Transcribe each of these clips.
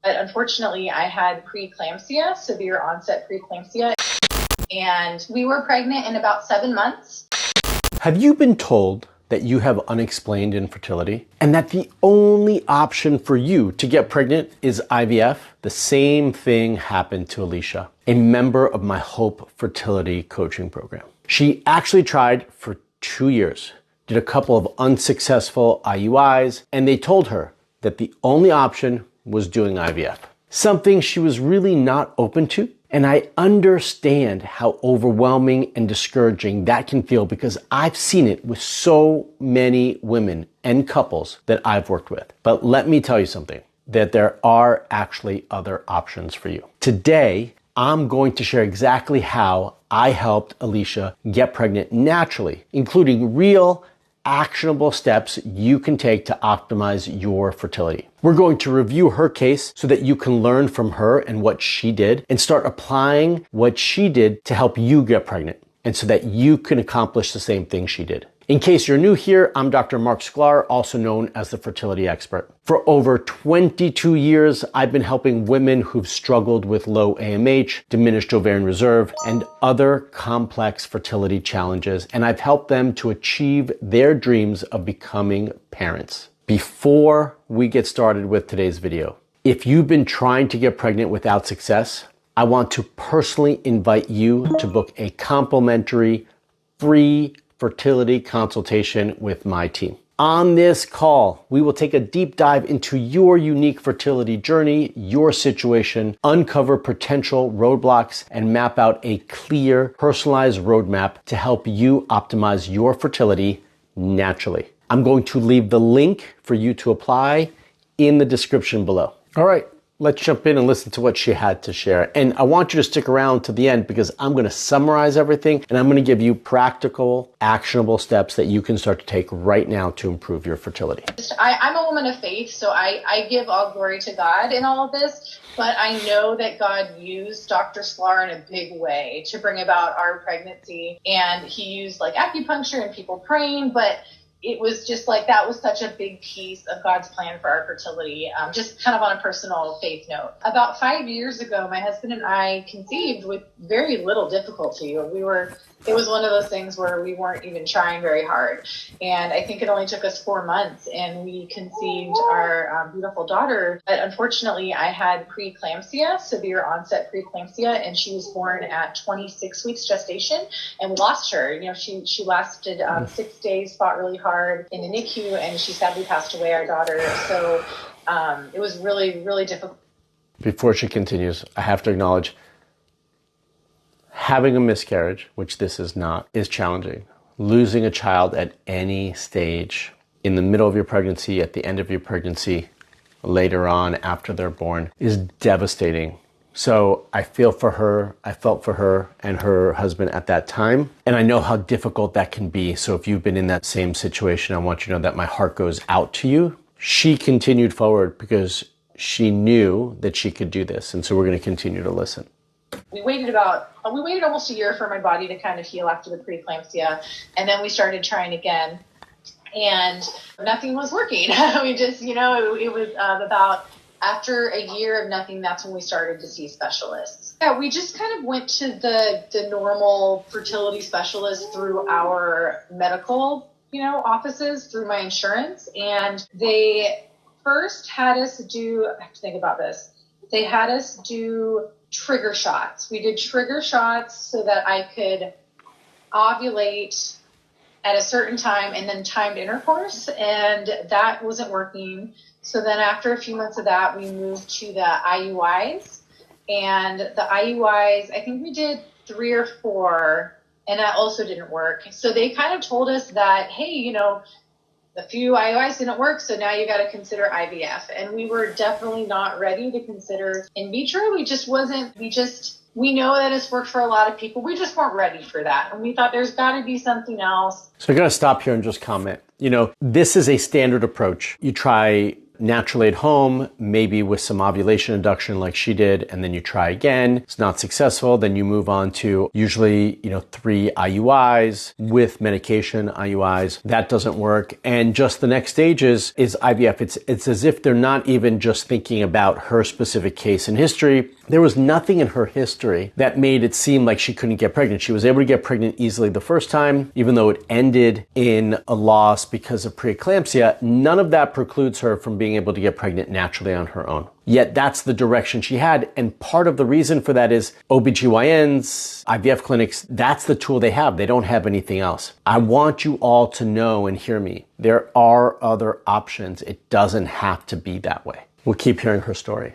But unfortunately, I had preeclampsia, severe onset preeclampsia, and we were pregnant in about 7 months. Have you been told that you have unexplained infertility and that the only option for you to get pregnant is IVF? The same thing happened to Alicia, a member of my HOPE Fertility coaching program. She actually tried for 2 years, did a couple of unsuccessful IUIs, and they told her that the only option was doing IVF. Something she was really not open to. And I understand how overwhelming and discouraging that can feel because I've seen it with so many women and couples that I've worked with. But let me tell you something, that there are actually other options for you. Today, I'm going to share exactly how I helped Alicia get pregnant naturally, including real actionable steps you can take to optimize your fertility. We're going to review her case so that you can learn from her and what she did and start applying what she did to help you get pregnant and so that you can accomplish the same thing she did. In case you're new here, I'm Dr. Marc Sklar, also known as the fertility expert. For over 22 years, I've been helping women who've struggled with low AMH, diminished ovarian reserve, and other complex fertility challenges, and I've helped them to achieve their dreams of becoming parents. Before we get started with today's video, if you've been trying to get pregnant without success, I want to personally invite you to book a complimentary, free fertility consultation with my team. On this call, we will take a deep dive into your unique fertility journey, your situation, uncover potential roadblocks, and map out a clear, personalized roadmap to help you optimize your fertility naturally. I'm going to leave the link for you to apply in the description below. All right, let's jump in and listen to what she had to share. And I want you to stick around to the end because I'm going to summarize everything and I'm going to give you practical, actionable steps that you can start to take right now to improve your fertility. I'm a woman of faith, so I give all glory to God in all of this, but I know that God used Dr. Sklar in a big way to bring about our pregnancy, and he used like acupuncture and people praying, but it was just like, that was such a big piece of God's plan for our fertility, just kind of on a personal faith note. About 5 years ago, my husband and I conceived with very little difficulty. It was one of those things where we weren't even trying very hard. And I think it only took us 4 months and we conceived our beautiful daughter. But unfortunately, I had preeclampsia, severe onset preeclampsia, and she was born at 26 weeks gestation, and we lost her. You know, she lasted 6 days, fought really hard in the NICU, and she sadly passed away, our daughter. So it was really, really difficult. Before she continues, I have to acknowledge having a miscarriage, which this is not, is challenging. Losing a child at any stage, in the middle of your pregnancy, at the end of your pregnancy, later on after they're born, is devastating. So I feel for her, I felt for her and her husband at that time. And I know how difficult that can be. So if you've been in that same situation, I want you to know that my heart goes out to you. She continued forward because she knew that she could do this. And so we're going to continue to listen. We waited almost a year for my body to kind of heal after the preeclampsia. And then we started trying again and nothing was working. We just, it was about after a year of nothing, that's when we started to see specialists. Yeah, we just kind of went to the normal fertility specialist through our medical, offices, through my insurance. And they first had us do, I have to think about this. They had us do trigger shots. We did trigger shots so that I could ovulate at a certain time and then timed intercourse. And that wasn't working. So then after a few months of that, we moved to the IUIs, and the IUIs, I think we did 3 or 4, and that also didn't work. So they kind of told us that, hey, a few IUIs didn't work, so now you got to consider IVF. And we were definitely not ready to consider in vitro. We know that it's worked for a lot of people. We just weren't ready for that. And we thought there's got to be something else. So I'm going to stop here and just comment. This is a standard approach. You try naturally at home, maybe with some ovulation induction like she did, and then you try again. It's not successful. Then you move on to usually, 3 IUIs with medication IUIs. That doesn't work. And just the next stage is IVF. It's as if they're not even just thinking about her specific case in history. There was nothing in her history that made it seem like she couldn't get pregnant. She was able to get pregnant easily the first time, even though it ended in a loss because of preeclampsia. None of that precludes her from being able to get pregnant naturally on her own. Yet that's the direction she had. And part of the reason for that is OBGYNs, IVF clinics, that's the tool they have. They don't have anything else. I want you all to know and hear me. There are other options. It doesn't have to be that way. We'll keep hearing her story.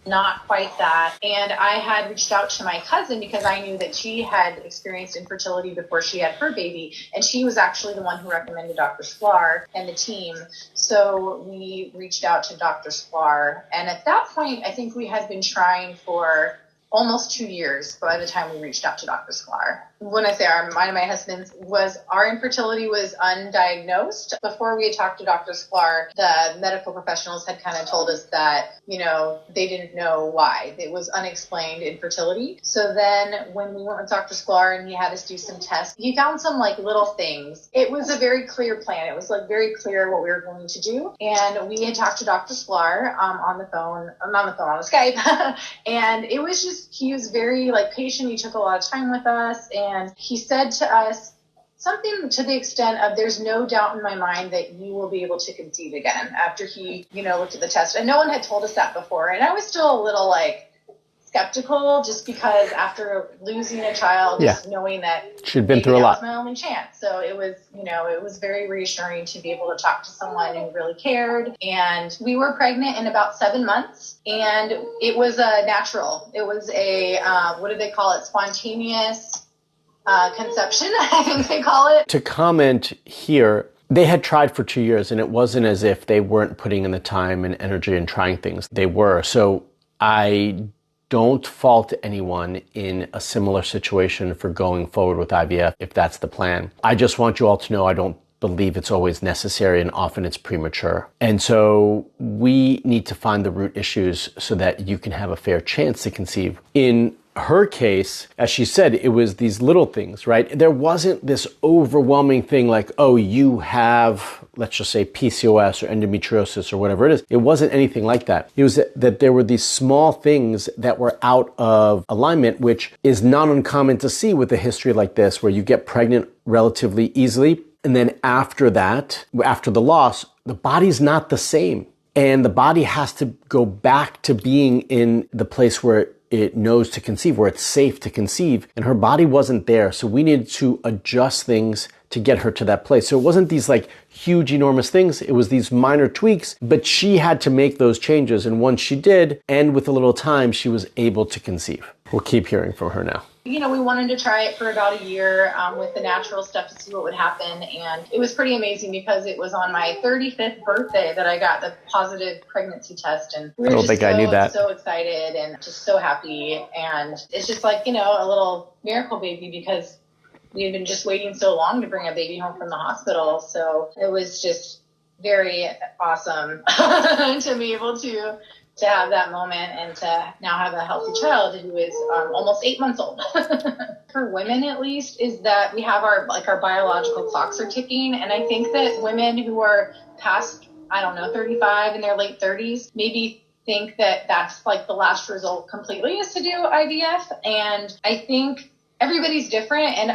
Not quite that. And I had reached out to my cousin because I knew that she had experienced infertility before she had her baby. And she was actually the one who recommended Dr. Sklar and the team. So we reached out to Dr. Sklar. And at that point, I think we had been trying for almost 2 years by the time we reached out to Dr. Sklar. When I say mine and my husband's, our infertility was undiagnosed. Before we had talked to Dr. Sklar, the medical professionals had kind of told us that, they didn't know why. It was unexplained infertility. So then when we went with Dr. Sklar and he had us do some tests, he found some little things. It was a very clear plan. It was very clear what we were going to do. And we had talked to Dr. Sklar on the Skype. And it was just, he was very patient. He took a lot of time with us. And he said to us something to the extent of, there's no doubt in my mind that you will be able to conceive again, after he, looked at the test. And no one had told us that before. And I was still a little skeptical, just because after losing a child, just knowing that she'd been through a lot. That was my only chance. So it was, it was very reassuring to be able to talk to someone who really cared. And we were pregnant in about 7 months, and it was a natural. It was a, what do they call it? Spontaneous conception, I think they call it. To comment here, they had tried for 2 years, and it wasn't as if they weren't putting in the time and energy and trying things. They were. So I don't fault anyone in a similar situation for going forward with IVF if that's the plan. I just want you all to know I don't believe it's always necessary, and often it's premature. And so we need to find the root issues so that you can have a fair chance to conceive. In her case, as she said, it was these little things, right? There wasn't this overwhelming thing like, oh, you have, let's just say PCOS or endometriosis or whatever it is. It wasn't anything like that. It was that there were these small things that were out of alignment, which is not uncommon to see with a history like this, where you get pregnant relatively easily. And then after that, after the loss, the body's not the same. And the body has to go back to being in the place where it knows to conceive, where it's safe to conceive, and her body wasn't there. So we needed to adjust things to get her to that place. So it wasn't these huge, enormous things. It was these minor tweaks, but she had to make those changes. And once she did, and with a little time, she was able to conceive. We'll keep hearing from her now. We wanted to try it for about a year with the natural stuff to see what would happen. And it was pretty amazing because it was on my 35th birthday that I got the positive pregnancy test. And we were so excited and just so happy. And it's just a little miracle baby, because we had been just waiting so long to bring a baby home from the hospital. So it was just very awesome to be able to have that moment and to now have a healthy child who is almost 8 months old. For women, at least, is that we have our biological clocks are ticking. And I think that women who are past, 35 in their late 30s, maybe think that that's the last result completely is to do IVF. And I think everybody's different. And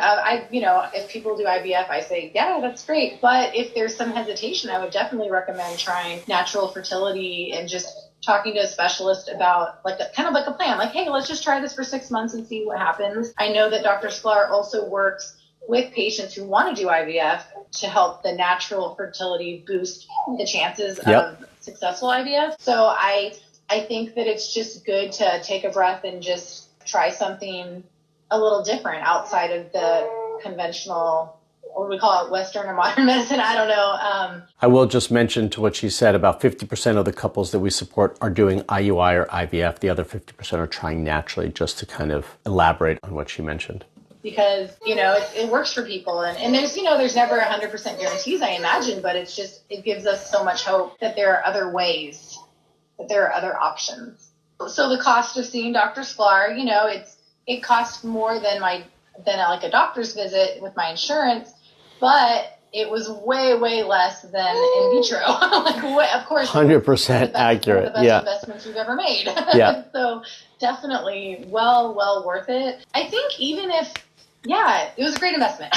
if people do IVF, I say, yeah, that's great. But if there's some hesitation, I would definitely recommend trying natural fertility and just talking to a specialist about a plan. Hey, let's just try this for 6 months and see what happens. I know that Dr. Sklar also works with patients who want to do IVF to help the natural fertility boost the chances of successful IVF. So I think that it's just good to take a breath and just try something a little different outside of the conventional, what we call it, Western or modern medicine. I don't know. I will just mention to what she said, about 50% of the couples that we support are doing IUI or IVF. The other 50% are trying naturally, just to kind of elaborate on what she mentioned. because, it works for people. And there's, there's never 100% guarantees, I imagine, but it gives us so much hope that there are other ways, that there are other options. So the cost of seeing Dr. Sklar, it costs more than like a doctor's visit with my insurance, but it was way, way less than in vitro. Of course, 100% accurate. One of the best investments we've ever made. Yeah. So definitely well worth it. I think even if, it was a great investment.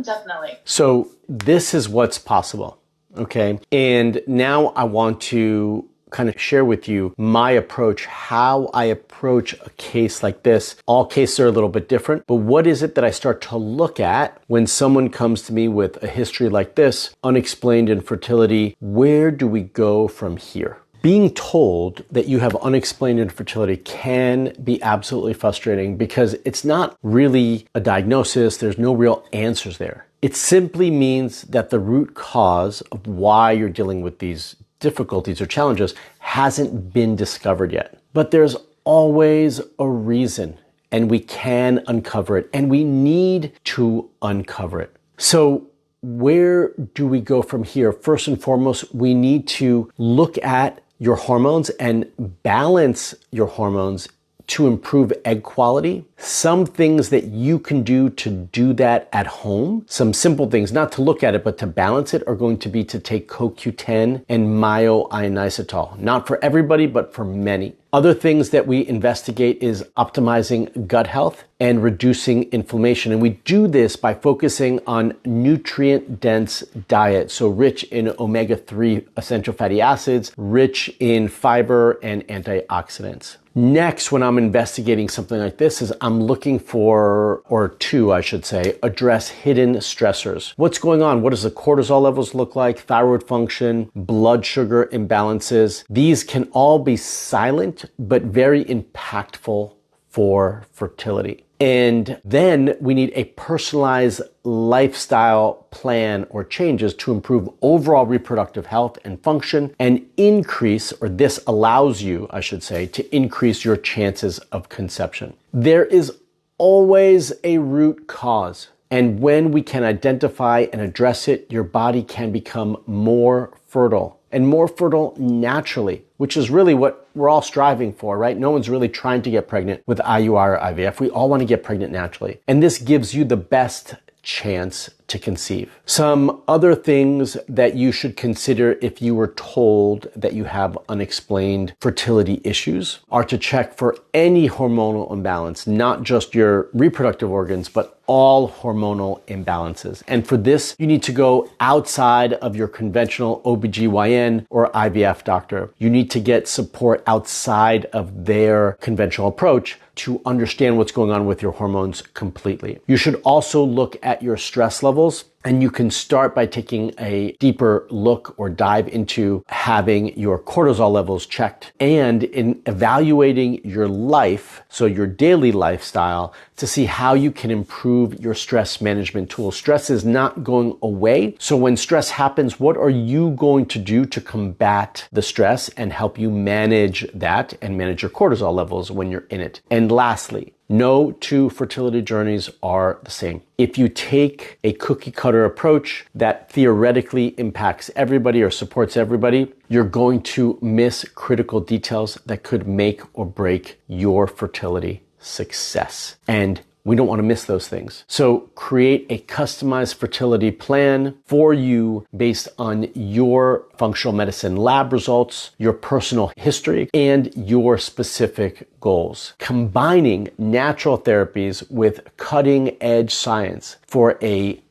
Definitely. So this is what's possible. Okay. And now I want to kind of share with you my approach, how I approach a case like this. All cases are a little bit different, but what is it that I start to look at when someone comes to me with a history like this, unexplained infertility? Where do we go from here? Being told that you have unexplained infertility can be absolutely frustrating because it's not really a diagnosis. There's no real answers there. It simply means that the root cause of why you're dealing with these difficulties or challenges hasn't been discovered yet. But there's always a reason, and we can uncover it, and we need to uncover it. So where do we go from here? First and foremost, we need to look at your hormones and balance your hormones to improve egg quality. Some things that you can do to do that at home, some simple things, not to look at it, but to balance it, are going to be to take CoQ10 and myo-ionisitol. Not for everybody, but for many. Other things that we investigate is optimizing gut health and reducing inflammation. And we do this by focusing on nutrient-dense diet. So rich in omega-3 essential fatty acids, rich in fiber and antioxidants. Next, when I'm investigating something like this, is I'm looking for, or to, I should say, address hidden stressors. What's going on? What does the cortisol levels look like? Thyroid function, blood sugar imbalances. These can all be silent, but very impactful for fertility. And then we need a personalized lifestyle plan or changes to improve overall reproductive health and function and increase, or this allows you, I should say, to increase your chances of conception. There is always a root cause. And when we can identify and address it, your body can become more fertile. And more fertile naturally, which is really what we're all striving for, right? No one's really trying to get pregnant with IUI or IVF. We all want to get pregnant naturally. And this gives you the best chance to conceive. Some other things that you should consider if you were told that you have unexplained fertility issues are to check for any hormonal imbalance, not just your reproductive organs, but all hormonal imbalances. And for this, you need to go outside of your conventional OBGYN or IVF doctor. You need to get support outside of their conventional approach to understand what's going on with your hormones completely. You should also look at your stress levels, and you can start by taking a deeper look or dive into having your cortisol levels checked and in evaluating your life, so your daily lifestyle, to see how you can improve your stress management tools. Stress is not going away. So when stress happens, what are you going to do to combat the stress and help you manage that and manage your cortisol levels when you're in it? And lastly, no two fertility journeys are the same. If you take a cookie cutter approach that theoretically impacts everybody or supports everybody, you're going to miss critical details that could make or break your fertility success. And we don't want to miss those things. So create a customized fertility plan for you based on your functional medicine lab results, your personal history, and your specific goals. Combining natural therapies with cutting edge science for a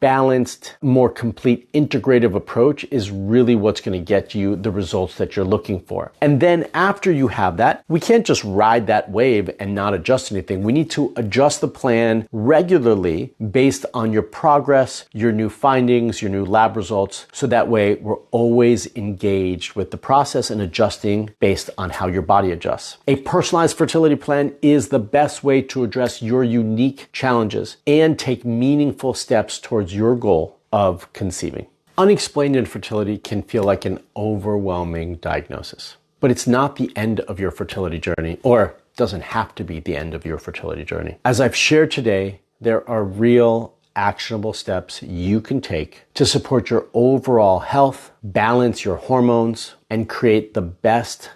balanced, more complete, integrative approach is really what's going to get you the results that you're looking for. And then after you have that, we can't just ride that wave and not adjust anything. We need to adjust the plan regularly based on your progress, your new findings, your new lab results. So that way we're always engaged with the process and adjusting based on how your body adjusts. A personalized fertility plan is the best way to address your unique challenges and take meaningful steps towards your goal of conceiving. Unexplained infertility can feel like an overwhelming diagnosis, but it's not the end of your fertility journey, or doesn't have to be the end of your fertility journey. As I've shared today, there are real actionable steps you can take to support your overall health, balance your hormones, and create the best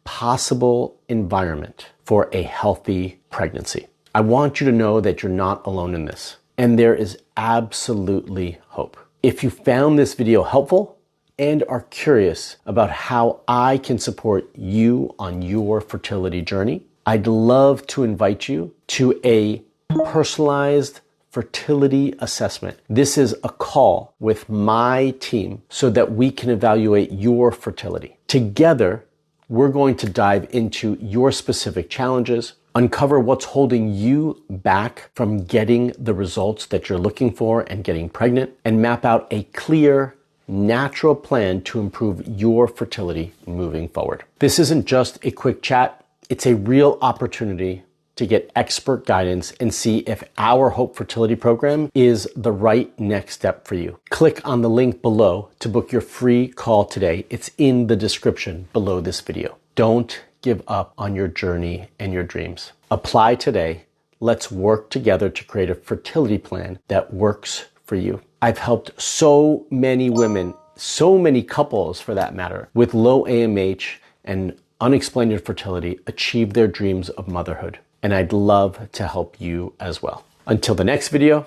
possible environment for a healthy pregnancy. I want you to know that you're not alone in this, and there is absolutely hope. If you found this video helpful and are curious about how I can support you on your fertility journey, I'd love to invite you to a personalized fertility assessment. This is a call with my team so that we can evaluate your fertility. Together, we're going to dive into your specific challenges, uncover what's holding you back from getting the results that you're looking for and getting pregnant, and map out a clear, natural plan to improve your fertility moving forward. This isn't just a quick chat, it's a real opportunity to get expert guidance and see if our HOPE Fertility Program is the right next step for you. Click on the link below to book your free call today. It's in the description below this video. Don't give up on your journey and your dreams. Apply today. Let's work together to create a fertility plan that works for you. I've helped so many women, so many couples for that matter, with low AMH and unexplained infertility achieve their dreams of motherhood. And I'd love to help you as well. Until the next video,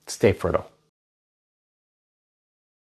stay fertile.